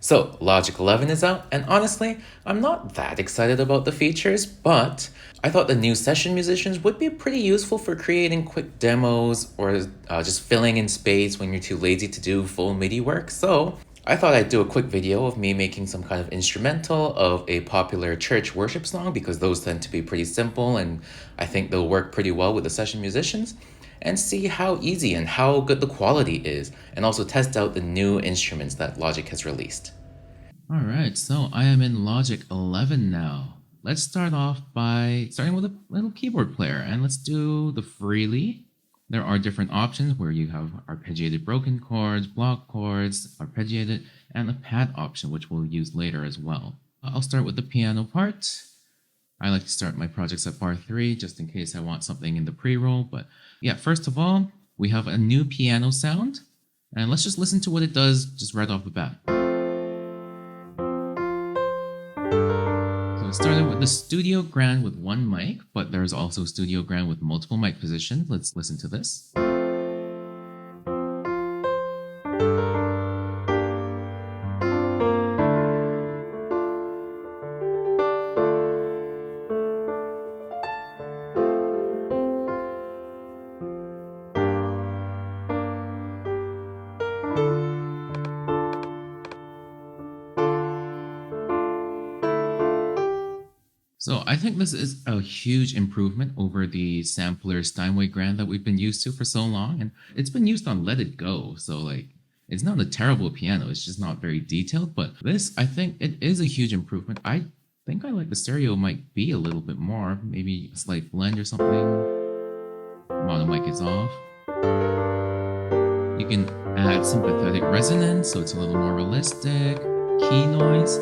So, Logic 11 is out, and honestly, I'm not that excited about the features, but I thought the new session musicians would be pretty useful for creating quick demos or just filling in space when you're too lazy to do full MIDI work. So, I thought I'd do a quick video of me making some kind of instrumental of a popular church worship song because those tend to be pretty simple and I think they'll work pretty well with the session musicians, and see how easy and how good the quality is, and also test out the new instruments that Logic has released. Alright, so I am in Logic 11 now. Let's start off by starting with a little keyboard player, and let's do the freely. There are different options where you have arpeggiated broken chords, block chords, arpeggiated, and a pad option, which we'll use later as well. I'll start with the piano part. I like to start my projects at bar 3 just in case I want something in the pre-roll. But yeah, first of all, we have a new piano sound. And let's just listen to what it does just right off the bat. So it started with the Studio Grand with one mic, but there's also Studio Grand with multiple mic positions. Let's listen to this. So I think this is a huge improvement over the sampler Steinway Grand that we've been used to for so long, and it's been used on Let It Go, so like it's not a terrible piano, it's just not very detailed, but this, I think it is a huge improvement. I think I like the stereo mic B a little bit more, maybe a slight blend or something. Mono mic is off. You can add sympathetic resonance, so it's a little more realistic. Key noise.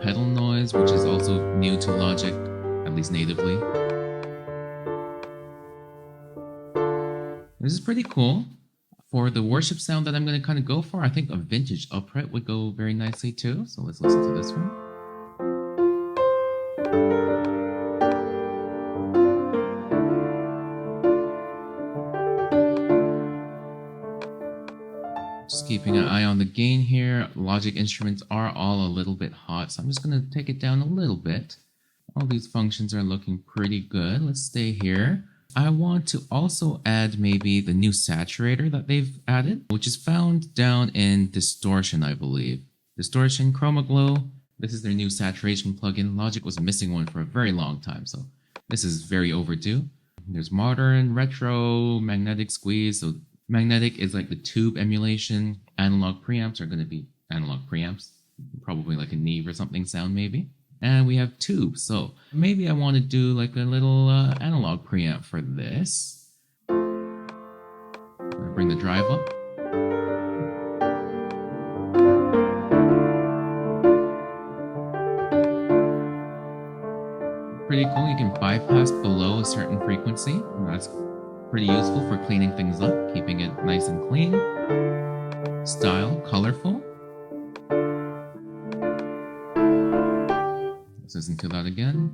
Pedal noise, which is also new to Logic, at least natively. This is pretty cool. For the worship sound that I'm going to kind of go for, I think a vintage upright would go very nicely too. So let's listen to this one. Just keeping an eye on the gain here. Logic instruments are all a little bit hot, so I'm just going to take it down a little bit. All these functions are looking pretty good. Let's stay here. I want to also add maybe the new saturator that they've added, which is found down in distortion, I believe. Distortion, Chromaglow. This is their new saturation plugin. Logic was missing one for a very long time, so this is very overdue. There's modern, retro, magnetic squeeze. So magnetic is like the tube emulation. Analog preamps are going to be analog preamps. Probably like a Neve or something sound maybe. And we have tubes, so maybe I want to do like a little analog preamp for this. Bring the drive up. Pretty cool, you can bypass below a certain frequency. That's pretty useful for cleaning things up, keeping it nice and clean. Style, colorful. Let's listen to that again.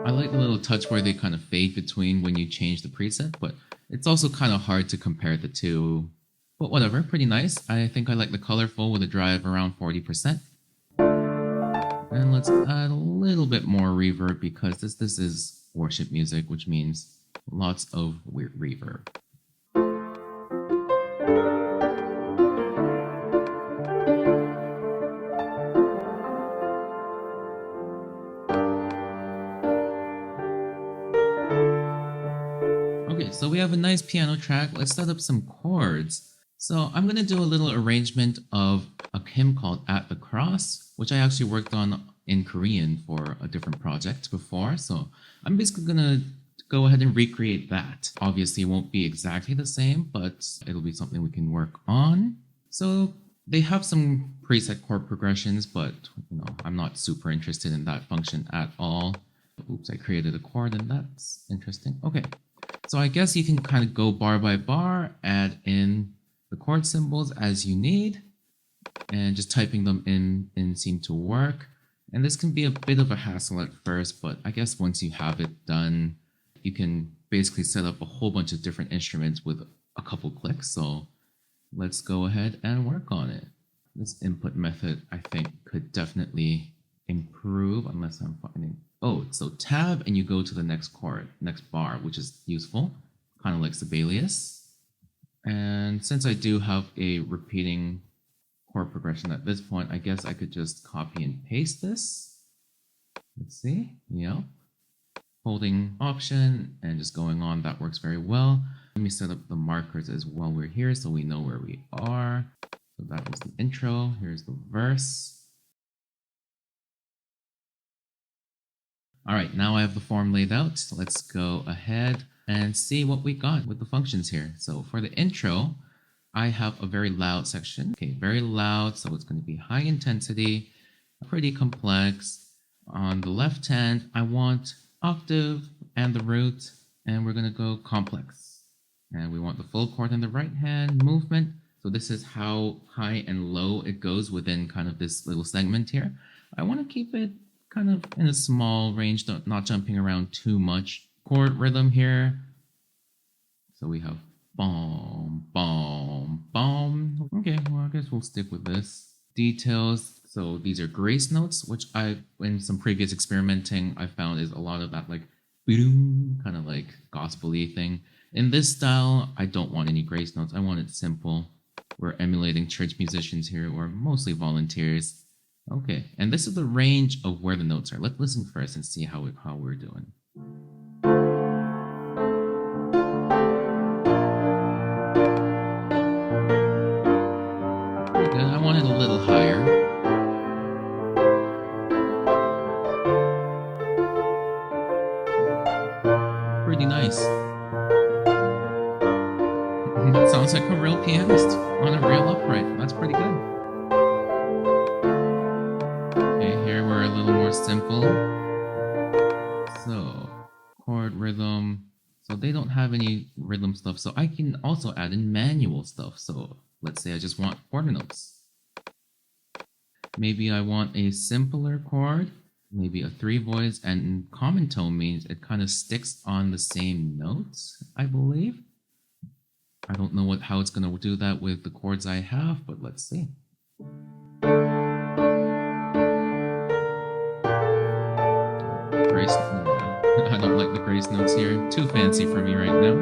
I like the little touch where they kind of fade between when you change the preset, but it's also kind of hard to compare the two. But whatever, pretty nice. I think I like the colorful with a drive around 40%. And let's add a little bit more reverb because this is worship music, which means lots of weird reverb. Okay, so we have a nice piano track. Let's set up some chords. So I'm going to do a little arrangement of a hymn called At the Cross, which I actually worked on in Korean for a different project before. So I'm basically going to go ahead and recreate that. Obviously, it won't be exactly the same, but it'll be something we can work on. So they have some preset chord progressions, but I'm not super interested in that function at all. Oops, I created a chord and that's interesting. Okay, so I guess you can kind of go bar by bar, add in the chord symbols as you need. and just typing them in seemed to work. And this can be a bit of a hassle at first, but I guess once you have it done, you can basically set up a whole bunch of different instruments with a couple clicks. So let's go ahead and work on it. This input method, I think, could definitely improve unless I'm finding... Oh, so tab and you go to the next chord, next bar, which is useful, kind of like Sibelius. And since I do have a repeating chord progression at this point, I guess I could just copy and paste this. Let's see, yeah. Holding Option and just going on, that works very well. Let me set up the markers as well. We're here so we know where we are. So that was the intro, here's the verse. All right, now I have the form laid out. So let's go ahead and see what we got with the functions here. So for the intro, I have a very loud section. Okay, very loud, so it's going to be high intensity, pretty complex. On the left hand, I want octave and the root, and we're going to go complex. And we want the full chord in the right hand movement. So this is how high and low it goes within kind of this little segment here. I want to keep it kind of in a small range, not jumping around too much. Chord rhythm here. So we have boom, boom, boom. Okay, well, I guess we'll stick with this. Details. So these are grace notes, which in some previous experimenting, I found is a lot of that like boom, kind of like gospel-y thing. In this style, I don't want any grace notes. I want it simple. We're emulating church musicians here, or mostly volunteers. Okay, and this is the range of where the notes are. Let's listen first and see how we're doing. Pretty good. I want it a little higher. Pretty nice. Sounds like a real pianist on a real upright. That's pretty good. Okay, here we're a little more simple. So, chord rhythm. So they don't have any rhythm stuff. So I can also add in manual stuff. So let's say I just want quarter notes. Maybe I want a simpler chord, maybe a 3-voice, and common tone means it kind of sticks on the same notes, I believe. I don't know how it's going to do that with the chords I have, but let's see. Grace, I don't like the grace notes here. Too fancy for me right now.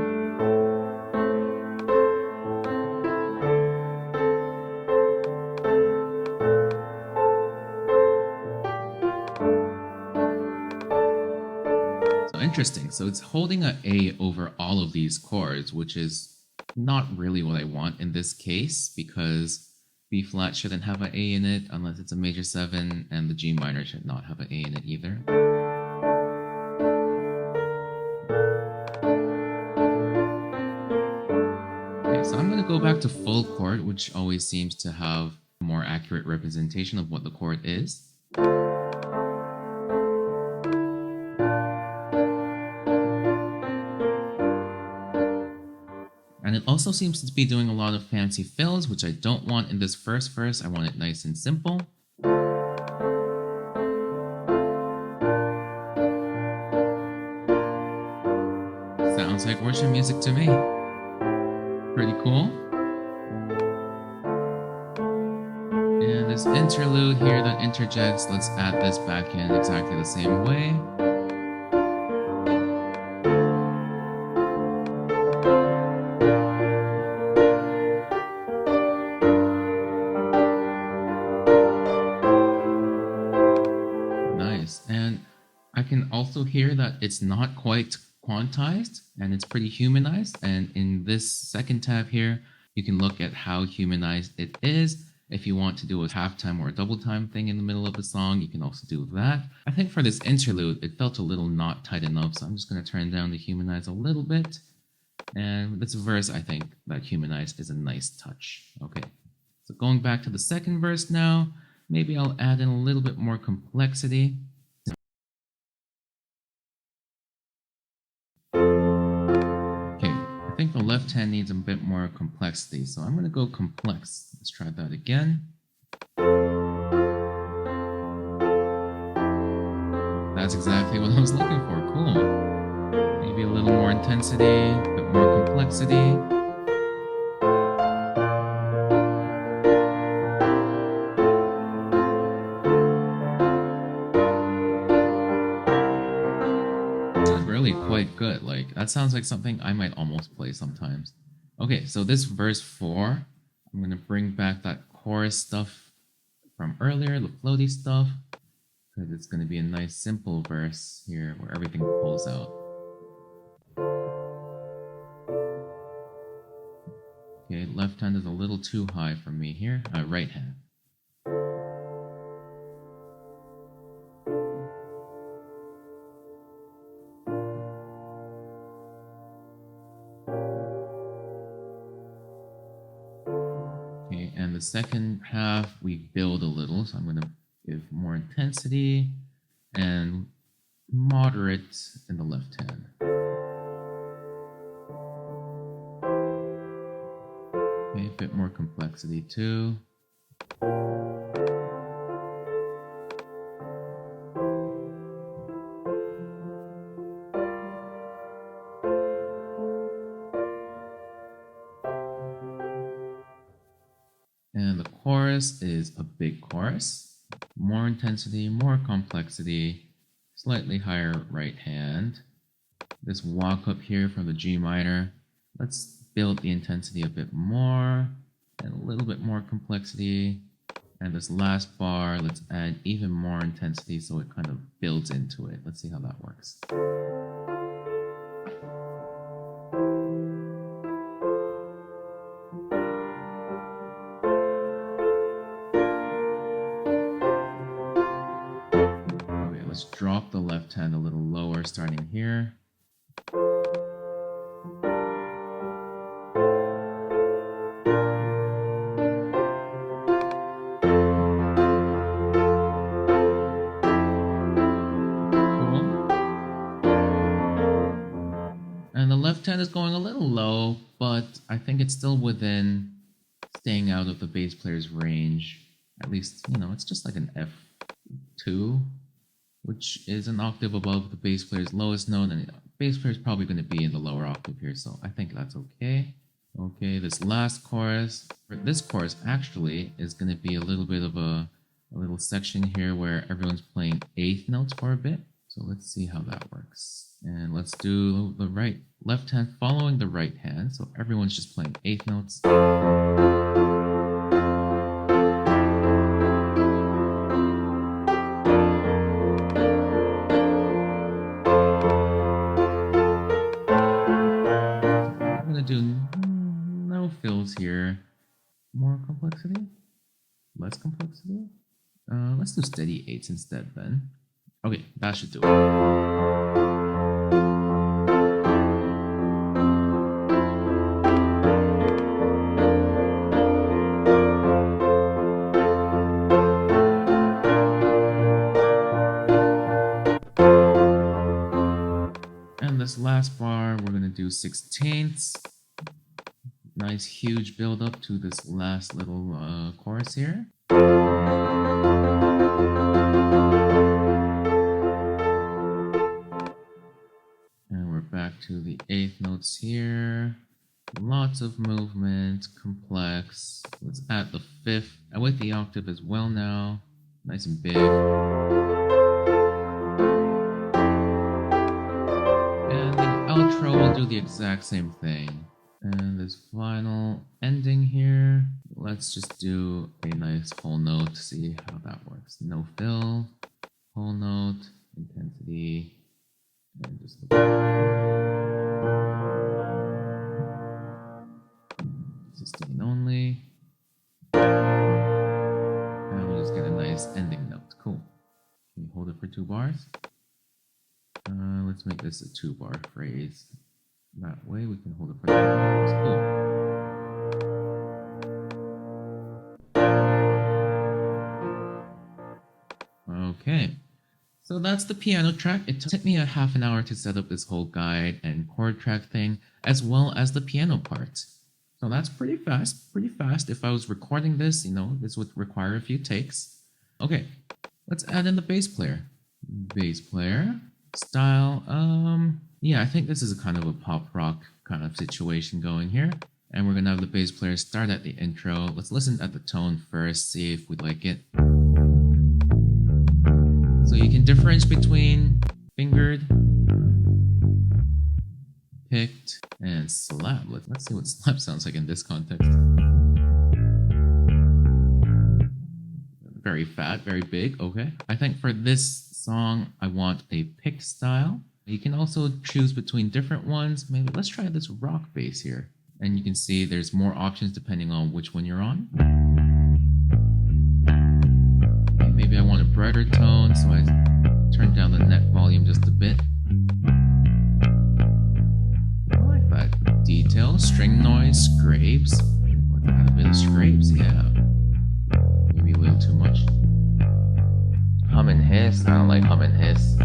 So interesting. So it's holding an A over all of these chords, which is not really what I want in this case, because B flat shouldn't have an A in it unless it's a major 7, and the G minor should not have an A in it either. Okay, so I'm going to go back to full chord, which always seems to have a more accurate representation of what the chord is. And it also seems to be doing a lot of fancy fills, which I don't want in this first verse. I want it nice and simple. Sounds like worship music to me. Pretty cool. And this interlude here that interjects, let's add this back in exactly the same way. And I can also hear that it's not quite quantized and it's pretty humanized. And in this second tab here, you can look at how humanized it is. If you want to do a halftime or a double time thing in the middle of a song, you can also do that. I think for this interlude, it felt a little not tight enough, so I'm just going to turn down the humanize a little bit. And this verse, I think that humanized is a nice touch. Okay, so going back to the second verse now, maybe I'll add in a little bit more complexity. I think the left hand needs a bit more complexity, so I'm going to go complex. Let's try that again. That's exactly what I was looking for. Cool. Maybe a little more intensity, a bit more complexity. That's really quite good. Like, that sounds like something I might almost play sometimes. Okay, so this verse 4, I'm gonna bring back that chorus stuff from earlier, the floaty stuff, because it's gonna be a nice simple verse here where everything pulls out. Okay, left hand is a little too high for me here. Right hand. Okay, and the second half we build a little, so I'm going to give more intensity and moderate in the left hand. Okay, a bit more complexity too. And the chorus is a big chorus. More intensity, more complexity, slightly higher right hand. This walk up here from the G minor, let's build the intensity a bit more and a little bit more complexity. And this last bar, let's add even more intensity so it kind of builds into it. Let's see how that works. Okay, let's drop the left hand a little lower starting here. And the left hand is going a little low, but I think it's still within staying out of the bass player's range. At least, you know, it's just like an F2, which is an octave above the bass player's lowest note, and the bass player is probably going to be in the lower octave here, so I think that's okay. Okay, this last chorus, or this chorus actually is going to be a little bit of a little section here where everyone's playing eighth notes for a bit. So let's see how that works. And let's do the left hand following the right hand. So everyone's just playing eighth notes. I'm gonna do no fills here. More complexity? Less complexity? Let's do steady eights instead then. Okay, that should do it. And this last bar, we're gonna do 16ths. Nice huge build up to this last little chorus here. And we're back to the eighth notes here. Lots of movement, complex. Let's add the fifth with the octave as well now. Nice and big. And the outro will do the exact same thing. And this final ending here, let's just do a nice whole note to see how that works. No fill, whole note, intensity, and just sustain only. And we'll just get a nice ending note. Cool. Can you hold it for 2 bars? Let's make this a 2-bar phrase. That way we can hold it for 2 bars. Cool. Okay. So that's the piano track. It took me a half an hour to set up this whole guide and chord track thing, as well as the piano part. So that's pretty fast, pretty fast. If I was recording this, this would require a few takes. Okay, let's add in the bass player. Bass player, style, yeah, I think this is a kind of a pop rock kind of situation going here. And we're gonna have the bass player start at the intro. Let's listen at the tone first, see if we like it. So you can differentiate between fingered, picked, and slap. Let's see what slap sounds like in this context. Very fat, very big, okay. I think for this song, I want a picked style. You can also choose between different ones. Maybe let's try this rock bass here. And you can see there's more options depending on which one you're on. Okay, maybe I want a brighter tone, so I turn down the net volume just a bit. I like that detail, string noise, scrapes. Let's add a bit of scrapes, yeah. Maybe a little too much. Hum and hiss, I don't like hum and hiss.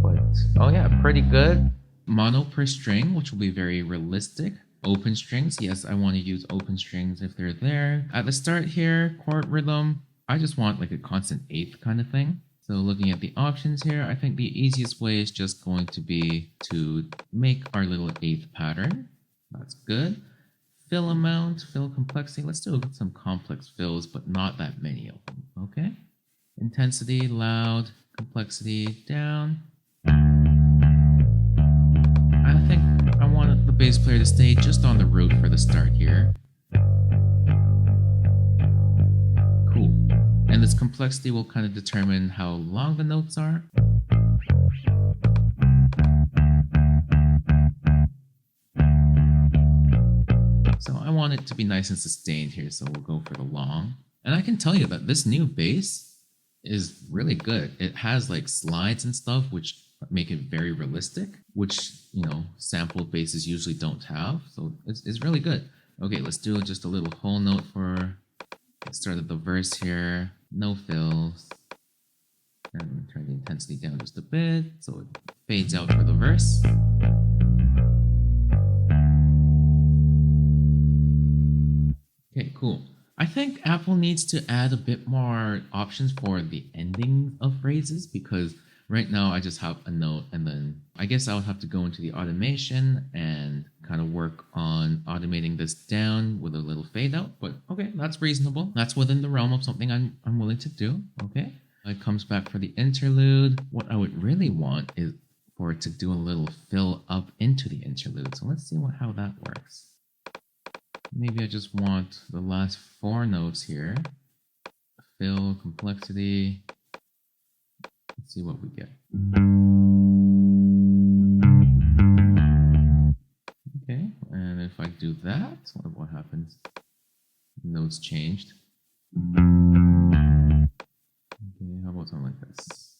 But, oh yeah, pretty good. Mono per string, which will be very realistic. Open strings, yes, I want to use open strings if they're there. At the start here, chord rhythm, I just want like a constant eighth kind of thing. So looking at the options here, I think the easiest way is just going to be to make our little eighth pattern. That's good. Fill amount, fill complexity. Let's do some complex fills, but not that many of them, okay? Intensity, loud, complexity, down. I think I want the bass player to stay just on the root for the start here. Cool. And this complexity will kind of determine how long the notes are. So I want it to be nice and sustained here, so we'll go for the long. And I can tell you that this new bass is really good. It has like slides and stuff, which make it very realistic, which, sampled basses usually don't have. So it's really good. Okay, let's do just a little whole note for the start of the verse here. No fills. And turn the intensity down just a bit so it fades out for the verse. Okay, cool. I think Apple needs to add a bit more options for the ending of phrases, because right now I just have a note, and then I guess I would have to go into the automation and kind of work on automating this down with a little fade out. But okay, that's reasonable. That's within the realm of something I'm willing to do. Okay. It comes back for the interlude. What I would really want is for it to do a little fill up into the interlude. So let's see how that works. Maybe I just want the last 4 notes here. Fill, complexity. Let's see what we get. Okay, and if I do that, what happens? Notes changed. Okay, how about something like this?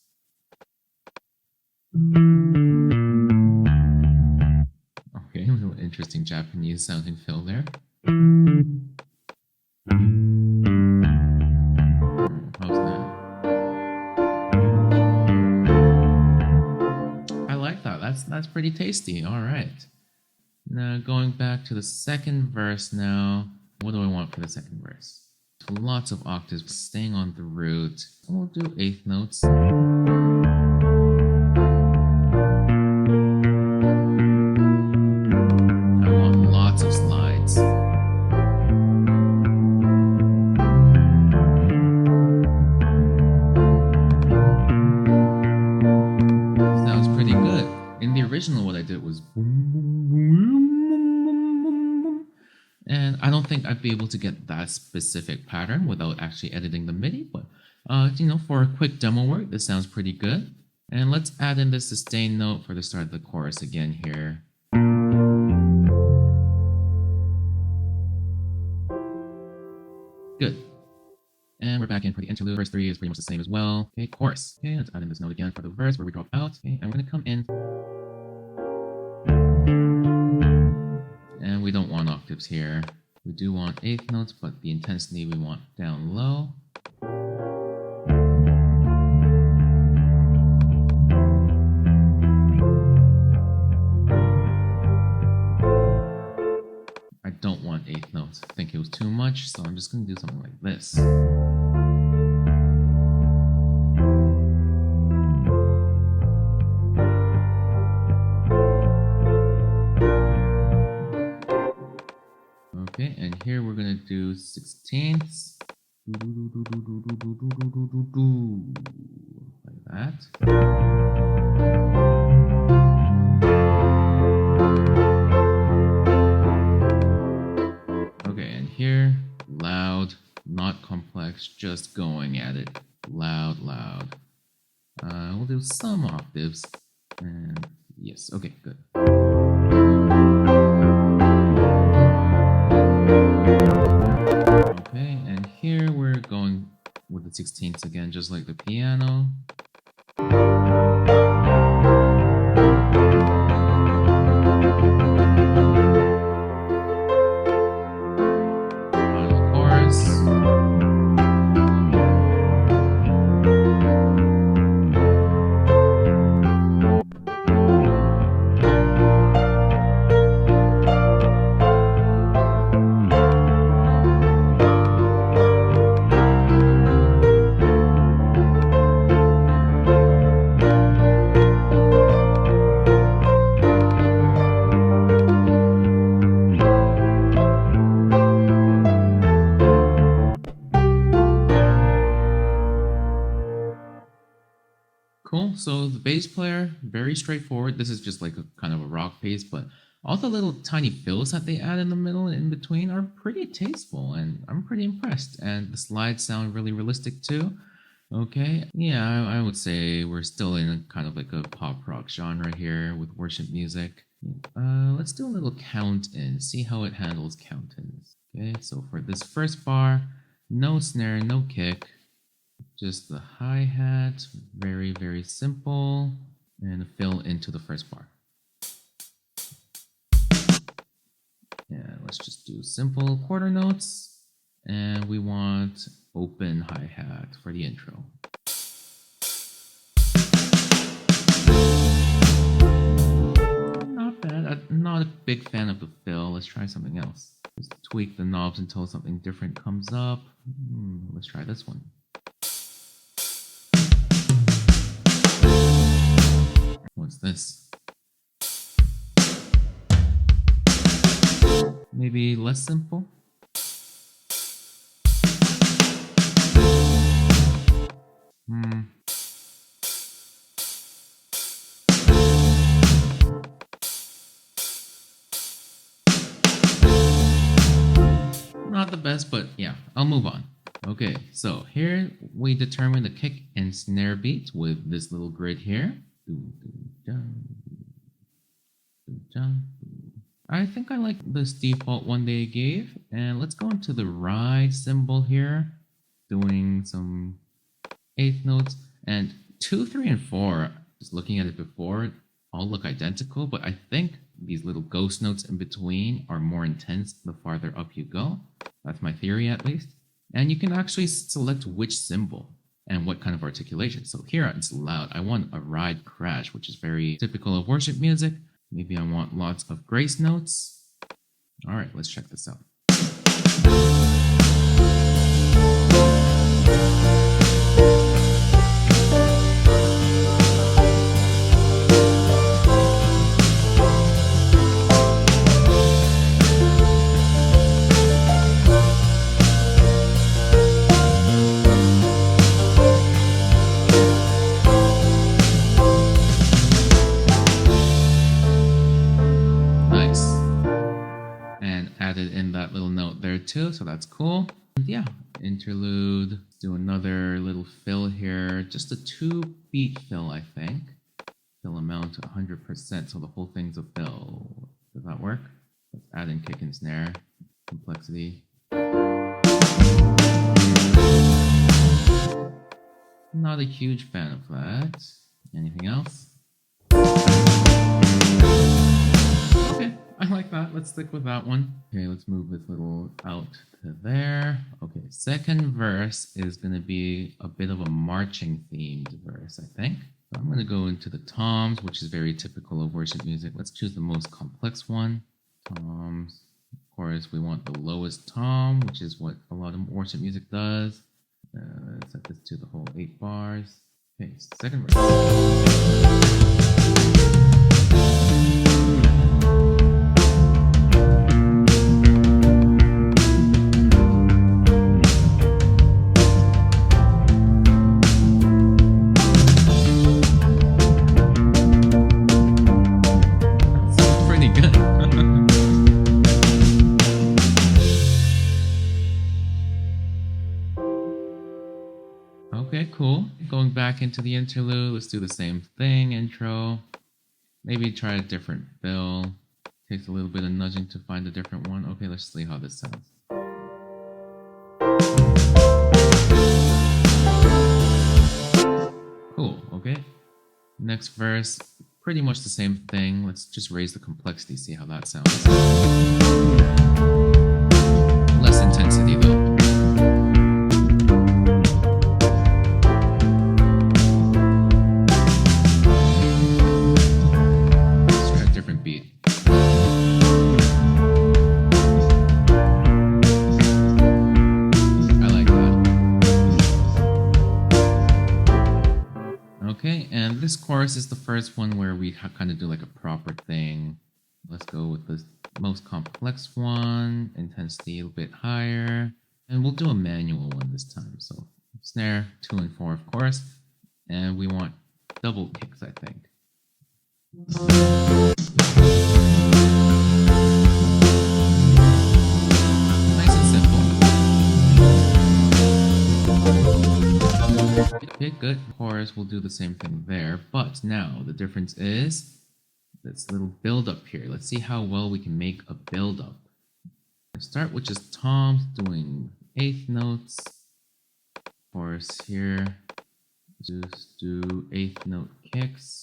Okay, a little interesting Japanese sounding fill there. How's that? I like that. That's pretty tasty. All right. Now going back to the second verse now. What do I want for the second verse? Lots of octaves, staying on the root. We'll do eighth notes. Original, what I did was boom, boom, boom, boom, boom, boom. And I don't think I'd be able to get that specific pattern without actually editing the MIDI, but for a quick demo work, this sounds pretty good. And let's add in this sustain note for the start of the chorus again here. Good. And we're back in for the interlude. Verse 3 is pretty much the same as well. Okay, chorus. Okay, let's add in this note again for the verse where we drop out. Okay, and we're gonna come in. And we don't want octaves here. We do want eighth notes, but the intensity we want down low. I much, so I'm just going to do something like this. Okay, and here we're going to do 16ths. Like that. Okay, and here, loud, not complex, just going at it. Loud, loud. We'll do some octaves. And yes, okay, good. Okay, and here we're going with the 16ths again, just like the piano. Final chorus. Cool. So the bass player, very straightforward. This is just like a kind of a rock bass, but all the little tiny fills that they add in the middle and in between are pretty tasteful, and I'm pretty impressed. And the slides sound really realistic too. Okay, yeah, I would say we're still in a kind of like a pop rock genre here with worship music. Let's do a little count in, see how it handles count-ins. Okay, so for this first bar, no snare, no kick. Just the hi-hat, very, very simple, and a fill into the first bar. And let's just do simple quarter notes, and we want open hi-hat for the intro. Not bad. I'm not a big fan of the fill. Let's try something else. Just tweak the knobs until something different comes up. Let's try this one. What's this? Maybe less simple? Not the best, but yeah, I'll move on. Okay, so here we determine the kick and snare beat with this little grid here. I think I like this default one they gave, and let's go into the ride symbol here, doing some eighth notes, and 2, 3, and 4, just looking at it before, all look identical, but I think these little ghost notes in between are more intense the farther up you go. That's my theory at least. And you can actually select which symbol and what kind of articulation. So here it's loud. I want a ride crash, which is very typical of worship music. Maybe I want lots of grace notes. All right, let's check this out. Too, so that's cool. And yeah, interlude, do another little fill here, just a 2-beat fill, I think. Fill amount to 100%, so the whole thing's a fill. Does that work? Let's add in kick and snare, complexity. Not a huge fan of that. Anything else? Okay, I like that. Let's stick with that one. Okay, let's move this little out to there. Okay, second verse is going to be a bit of a marching themed verse, I think. So I'm going to go into the toms, which is very typical of worship music. Let's choose the most complex one. Toms, course, we want the lowest tom, which is what a lot of worship music does. Set this to the whole 8 bars. Okay, second verse. Okay, cool. Going back into the interlude, let's do the same thing, intro. Maybe try a different fill. Takes a little bit of nudging to find a different one. Okay, let's see how this sounds. Cool, okay. Next verse, pretty much the same thing. Let's just raise the complexity, see how that sounds. Less intensity though. Okay, and this chorus is the first one where we kind of do like a proper thing. Let's go with the most complex one, intensity a little bit higher, and we'll do a manual one this time. So snare 2 and 4, of course, and we want double kicks, I think. Nice and simple. Okay, good. Chorus, we'll do the same thing there, but now the difference is this little build up here. Let's see how well we can make a build up. Let's start with just toms doing 8th notes. Chorus here, just do 8th note kicks.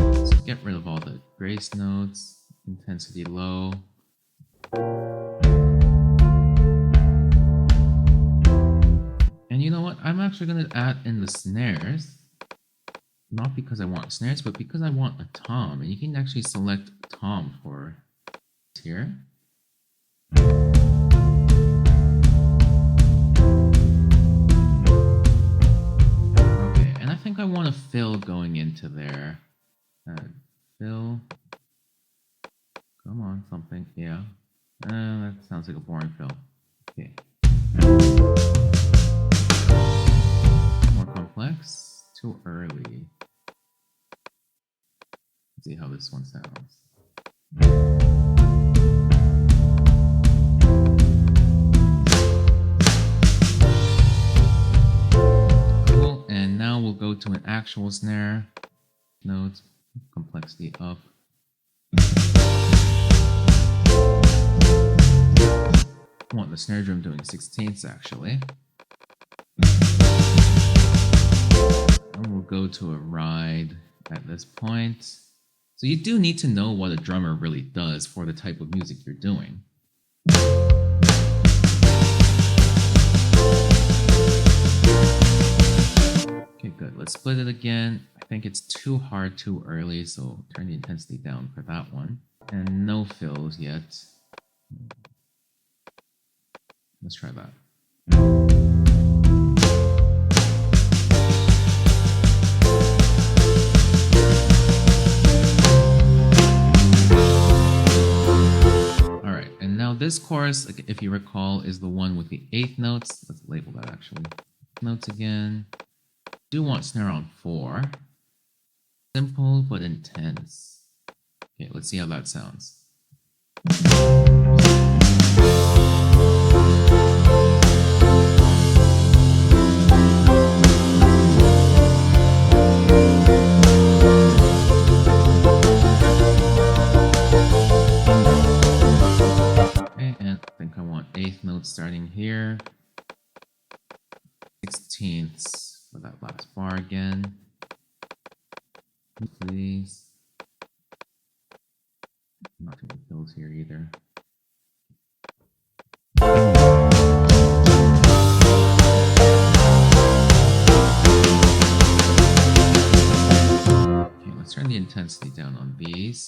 Let's get rid of all the grace notes, intensity low. And you know what? I'm actually going to add in the snares. Not because I want snares, but because I want a tom. And you can actually select tom for here. Okay, and I think I want a fill going into there. Fill. Come on, something. Yeah. That sounds like a boring fill. Okay. More complex. Too early. Let's see how this one sounds. Cool. And now we'll go to an actual snare. Notes. Complexity up. I want the snare drum doing 16ths actually. And we'll go to a ride at this point. So you do need to know what a drummer really does for the type of music you're doing. Okay, good. Let's split it again. I think it's too hard too early, so turn the intensity down for that one. And no fills yet. Let's try that. All right, and now this chorus, if you recall, is the one with the 8th notes. Let's label that actually. Notes again. Do want snare on 4. Simple but intense. Okay, let's see how that sounds. Okay, and I think I want 8th note starting here. 16ths for that last bar again. Please. Not too many fills here either. Okay, let's turn the intensity down on these.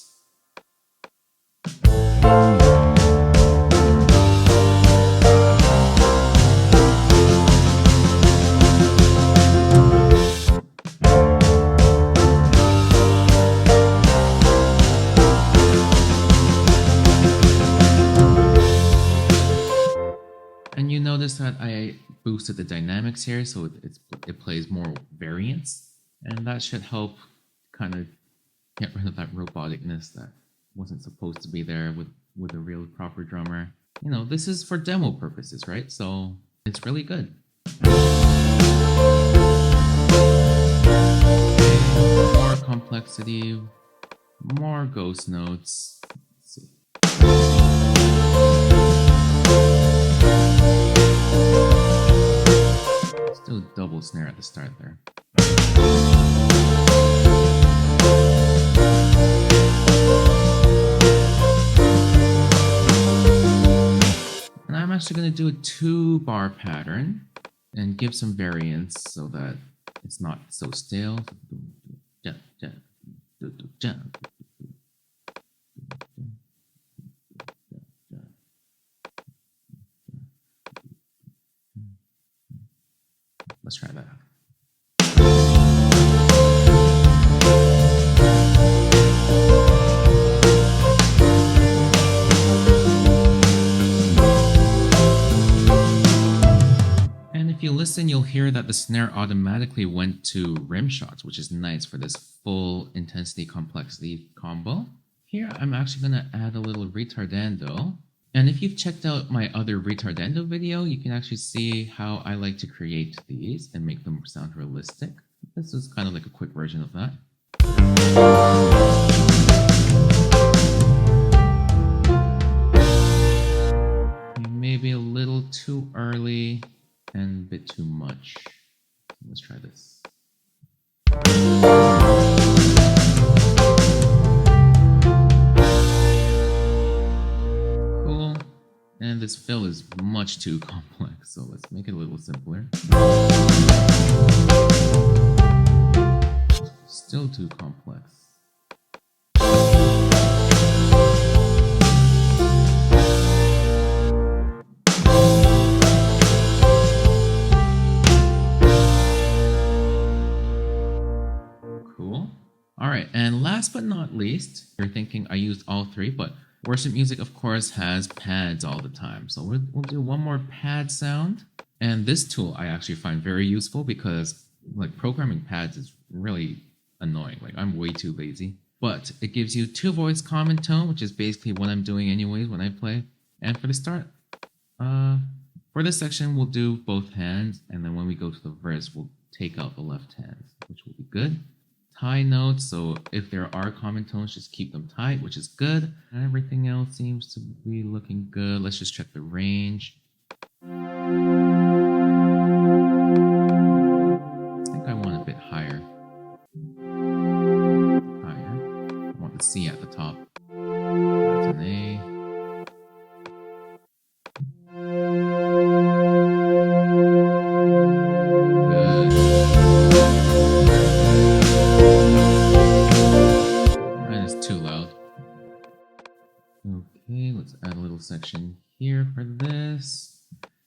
notice that I boosted the dynamics here, so it plays more variance, and that should help kind of get rid of that roboticness that wasn't supposed to be there with a real proper drummer. You know, this is for demo purposes, right? So it's really good. More complexity, more ghost notes. Let's see. Still double snare at the start there. And I'm actually going to do a 2-bar pattern and give some variance so that it's not so stale. Let's try that out. If you listen, you'll hear that the snare automatically went to rim shots, which is nice for this full intensity complexity combo. Here, I'm actually going to add a little retardando. And if you've checked out my other retardando video, you can actually see how I like to create these and make them sound realistic. This is kind of like a quick version of that. Maybe a little too early and a bit too much. Let's try this. Cool. And this fill is much too complex, so let's make it a little simpler. Still too complex. Alright, and last but not least, you're thinking I used all three, but worship music, of course, has pads all the time. So we'll do one more pad sound. And this tool I actually find very useful because like programming pads is really annoying. Like I'm way too lazy. But it gives you 2-voice common tone, which is basically what I'm doing anyways when I play. And for the start, for this section, we'll do both hands. And then when we go to the verse, we'll take out the left hand, which will be good. High notes, so if there are common tones, just keep them tight, which is good. And everything else seems to be looking good. Let's just check the range. I think I want a bit higher. I want the C at the top. That's an A. Section here for this.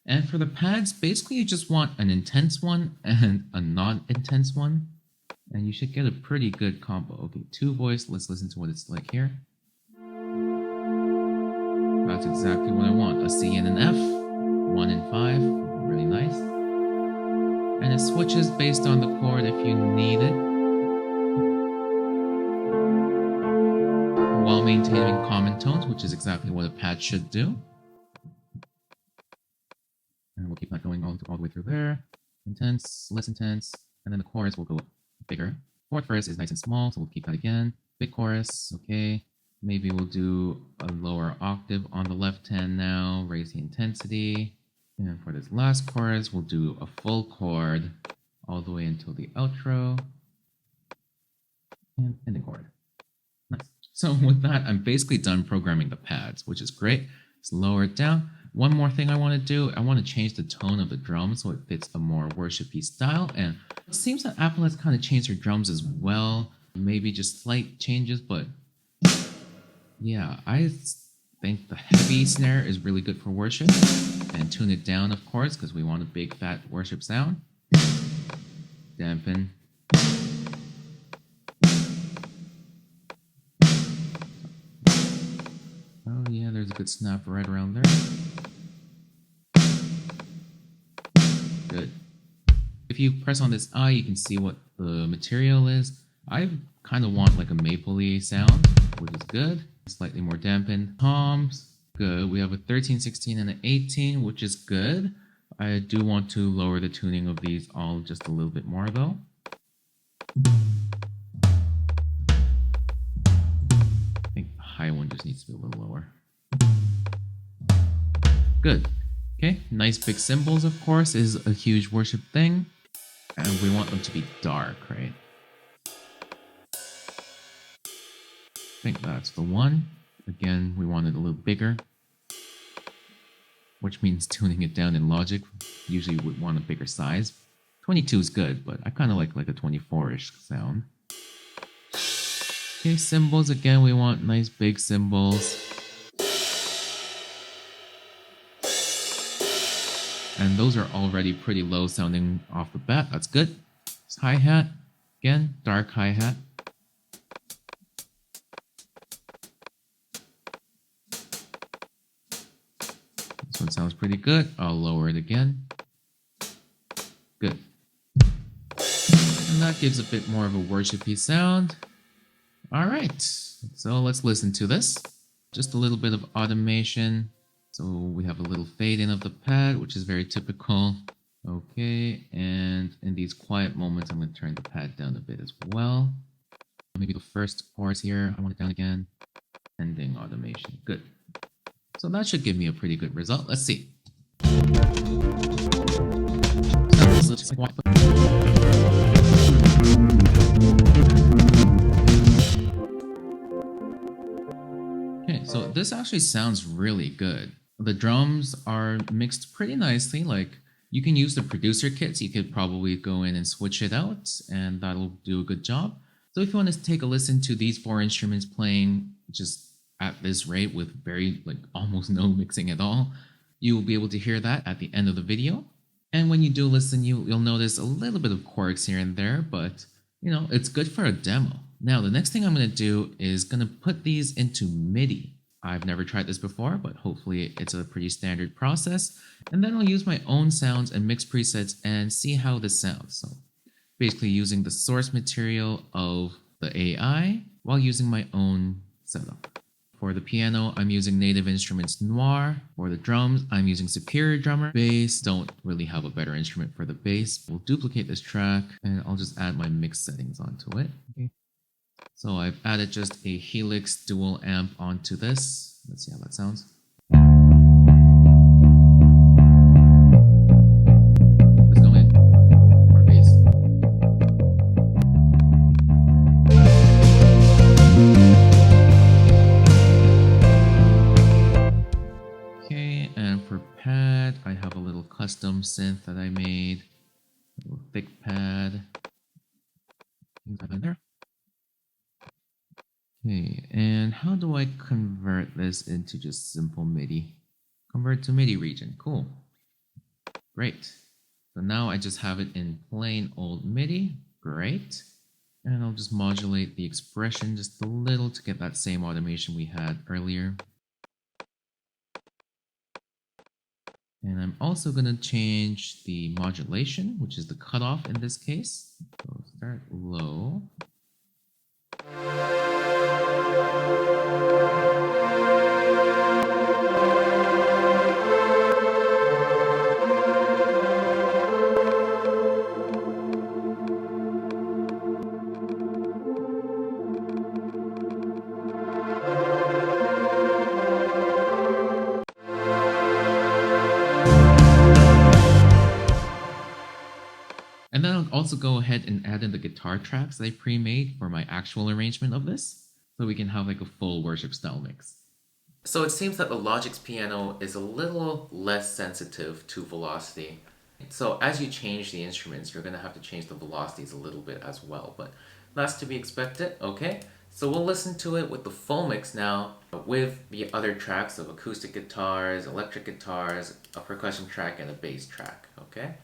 And for the pads, basically you just want an intense one and a non-intense one, and you should get a pretty good combo. Okay, 2-voice, let's listen to what it's like here. That's exactly what I want. A C and an F, 1 and 5, really nice. And it switches based on the chord if you need it, while maintaining common tones, which is exactly what a pad should do. And we'll keep that going all the way through there. Intense, less intense, and then the chorus will go bigger. Fourth verse is nice and small, so we'll keep that again. Big chorus, okay. Maybe we'll do a lower octave on the left hand now, raise the intensity. And for this last chorus, we'll do a full chord all the way until the outro. And ending chord. Nice. So with that, I'm basically done programming the pads, which is great. Let's lower it down. One more thing I want to do, I want to change the tone of the drum so it fits a more worshipy style. And it seems that Apple has kind of changed their drums as well. Maybe just slight changes, but yeah, I think the heavy snare is really good for worship. And tune it down, of course, because we want a big fat worship sound. Dampen. Oh yeah, there's a good snap right around there. good. If you press on this eye, you can see what the material is. I kind of want like a mapley sound, which is good. Slightly more dampened. Toms, good. We have a 13, 16, and an 18, which is good. I do want to lower the tuning of these all just a little bit more though. I think the high one just needs to be a little lower. Good. Okay, nice big cymbals, of course, is a huge worship thing. And we want them to be dark, right? I think that's the one. Again, we want it a little bigger, which means tuning it down in Logic. Usually would want a bigger size. 22 is good, but I kind of like a 24-ish sound. Okay, cymbals, again, we want nice big cymbals. And those are already pretty low sounding off the bat. That's good. This hi-hat, again, dark hi-hat. This one sounds pretty good. I'll lower it again. Good. And that gives a bit more of a worshipy sound. All right, so let's listen to this. Just a little bit of automation. So we have a little fade in of the pad, which is very typical. Okay, and in these quiet moments, I'm going to turn the pad down a bit as well. Maybe the first chorus here, I want it down again. Ending automation, good. So that should give me a pretty good result. Let's see. Okay, so this actually sounds really good. The drums are mixed pretty nicely. Like, you can use the producer kits. You could probably go in and switch it out, and that'll do a good job. So if you want to take a listen to these 4 instruments playing just at this rate with very, almost no mixing at all, you will be able to hear that at the end of the video. And when you do listen, you'll notice a little bit of quirks here and there, but it's good for a demo. Now, the next thing I'm going to do is going to put these into MIDI. I've never tried this before, but hopefully it's a pretty standard process. And then I'll use my own sounds and mix presets and see how this sounds. So basically using the source material of the AI while using my own setup. For the piano, I'm using Native Instruments Noir. For the drums, I'm using Superior Drummer. Bass, don't really have a better instrument for the bass. We'll duplicate this track and I'll just add my mix settings onto it. Okay. So I've added just a Helix dual amp onto this. Let's see how that sounds. Let's go in. More bass. Okay, and for pad, I have a little custom synth that I made. A little thick pad. In there. Okay, and how do I convert this into just simple MIDI? Convert to MIDI region, cool. Great. So now I just have it in plain old MIDI, great. And I'll just modulate the expression just a little to get that same automation we had earlier. And I'm also going to change the modulation, which is the cutoff in this case. So start low. And then I'll also go ahead and add in the guitar tracks that I pre-made for my actual arrangement of this, so we can have a full worship style mix. So it seems that the Logic's piano is a little less sensitive to velocity. So as you change the instruments, you're going to have to change the velocities a little bit as well, but that's to be expected, okay? So we'll listen to it with the full mix now, with the other tracks of acoustic guitars, electric guitars, a percussion track, and a bass track, okay?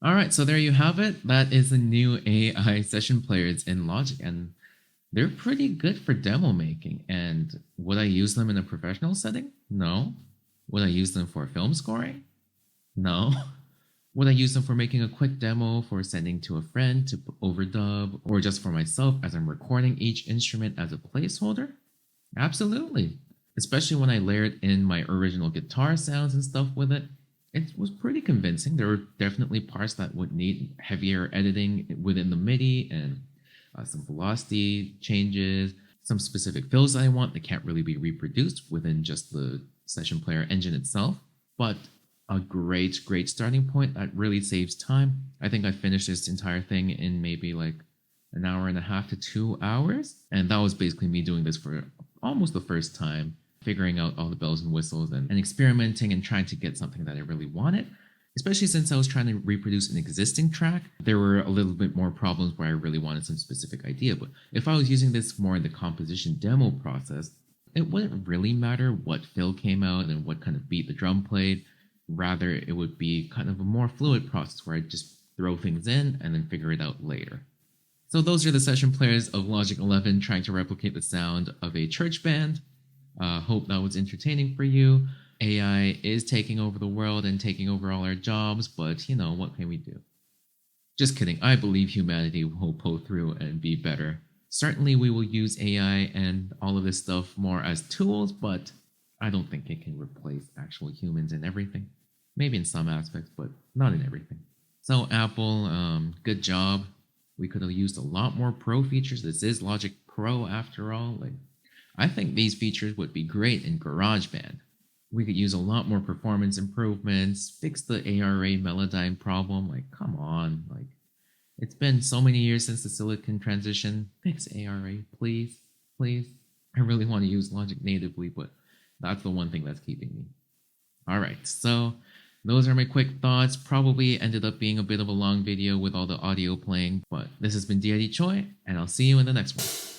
All right, so there you have it. That is the new AI session players in Logic, and they're pretty good for demo making. And would I use them in a professional setting? No. Would I use them for film scoring? No. Would I use them for making a quick demo for sending to a friend to overdub, or just for myself as I'm recording each instrument as a placeholder? Absolutely. Especially when I layered in my original guitar sounds and stuff with it. It was pretty convincing. There were definitely parts that would need heavier editing within the MIDI and some velocity changes, some specific fills that I want that can't really be reproduced within just the session player engine itself. But a great starting point that really saves time. I think I finished this entire thing in maybe like an hour and a half to 2 hours. And that was basically me doing this for almost the first time, figuring out all the bells and whistles and experimenting and trying to get something that I really wanted. Especially since I was trying to reproduce an existing track, there were a little bit more problems where I really wanted some specific idea. But if I was using this more in the composition demo process, it wouldn't really matter what fill came out and what kind of beat the drum played. Rather, it would be kind of a more fluid process where I just throw things in and then figure it out later. So those are the session players of Logic 11 trying to replicate the sound of a church band. Hope that was entertaining for you. AI is taking over the world and taking over all our jobs, but you know, what can we do? Just kidding. I believe humanity will pull through and be better. Certainly, we will use AI and all of this stuff more as tools, but I don't think it can replace actual humans in everything. Maybe in some aspects, but not in everything. So, Apple, good job. We could have used a lot more pro features. This is Logic Pro after all. Like, I think these features would be great in GarageBand. We could use a lot more performance improvements, fix the ARA Melodyne problem. Like, come on. Like, it's been so many years since the Silicon transition. Fix ARA, please. Please. I really want to use Logic natively, but that's the one thing that's keeping me. All right, so those are my quick thoughts. Probably ended up being a bit of a long video with all the audio playing, but this has been D.I.D. Choi, and I'll see you in the next one.